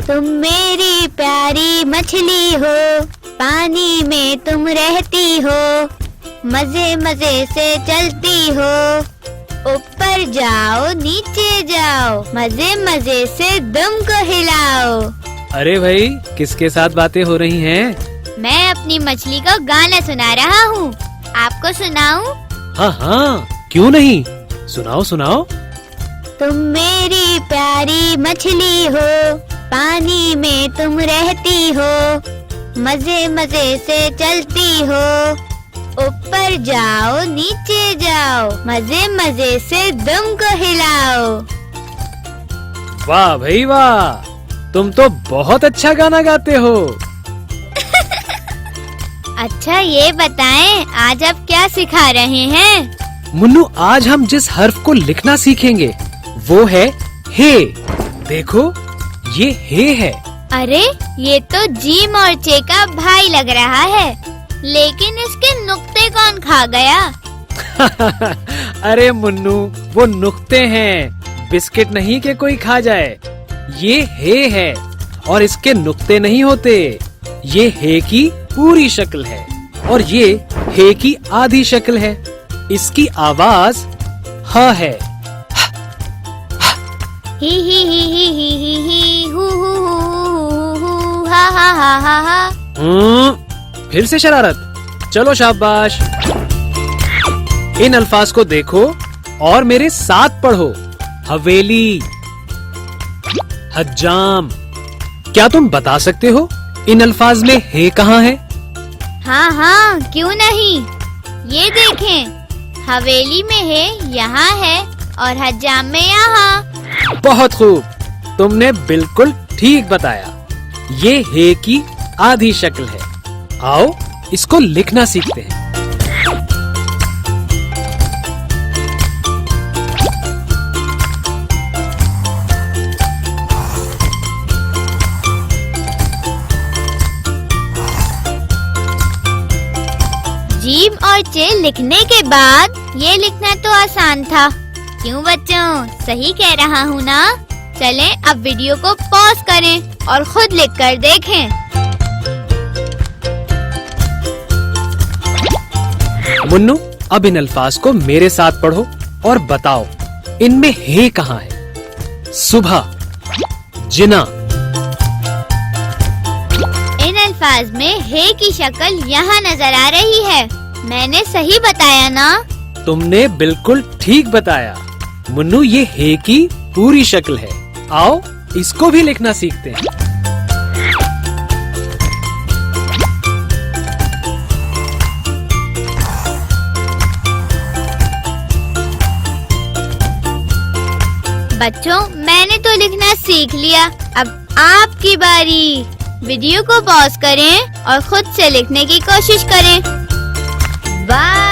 तुम मेरी प्यारी मछली हो, पानी में तुम रहती हो, मजे मजे से चलती हो, ऊपर जाओ नीचे जाओ, मजे मजे से दम को हिलाओ। अरे भाई, किसके साथ बातें हो रही हैं? मैं अपनी मछली को गाना सुना रहा हूँ, आपको सुनाऊं? हाँ हाँ, क्यों नहीं, सुनाओ सुनाओ। तुम मेरी प्यारी मछली हो, पानी में तुम रहती हो, मजे मजे से चलती हो, ऊपर जाओ नीचे जाओ, मजे मजे से दम को हिलाओ। वाह भाई वाह, तुम तो बहुत अच्छा गाना गाते हो। अच्छा ये बताएं, आज आप क्या सिखा रहे हैं? मुन्नू, आज हम जिस हर्फ को लिखना सीखेंगे वो है हे। देखो, ये हे है। अरे ये तो जीम और चे का भाई लग रहा है, लेकिन इसके नुक्ते कौन खा गया? अरे मुन्नू, वो नुक्ते हैं, बिस्किट नहीं के कोई खा जाए। ये हे है और इसके नुक्ते नहीं होते। ये हे की पूरी शक्ल है और ये हे की आधी शक्ल है। इसकी आवाज ह है। ही हु हा हा हा हा हा। फिर से शरारत। चलो शाबाश। इन अल्फाज को देखो और मेरे साथ पढ़ो। हवेली, हज्जाम। क्या तुम बता सकते हो इन अल्फाज में हे कहाँ है? हाँ हाँ, क्यों नहीं। ये देखें, हवेली में है यहाँ है और हज्जाम में यहाँ। बहुत खूब, तुमने बिल्कुल ठीक बताया। ये हे की आधी शक्ल है। आओ इसको लिखना सीखते हैं। जीम और चे लिखने के बाद ये लिखना तो आसान था, क्यों बच्चों? सही कह रहा हूँ ना? चलें अब वीडियो को पॉज करें और खुद लिखकर देखें। मुन्नू, अब इन अल्फाज को मेरे साथ पढ़ो और बताओ इनमें हे कहाँ है? सुबह, जिना। इन अल्फाज में हे की शक्ल यहाँ नजर आ रही है। मैंने सही बताया ना? तुमने बिल्कुल ठीक बताया। मुन्नू, ये हे की पूरी शक्ल है। आओ इसको भी लिखना सीखते हैं। बच्चों, मैंने तो लिखना सीख लिया, अब आपकी बारी। वीडियो को पॉज करें और खुद से लिखने की कोशिश करें। बाय।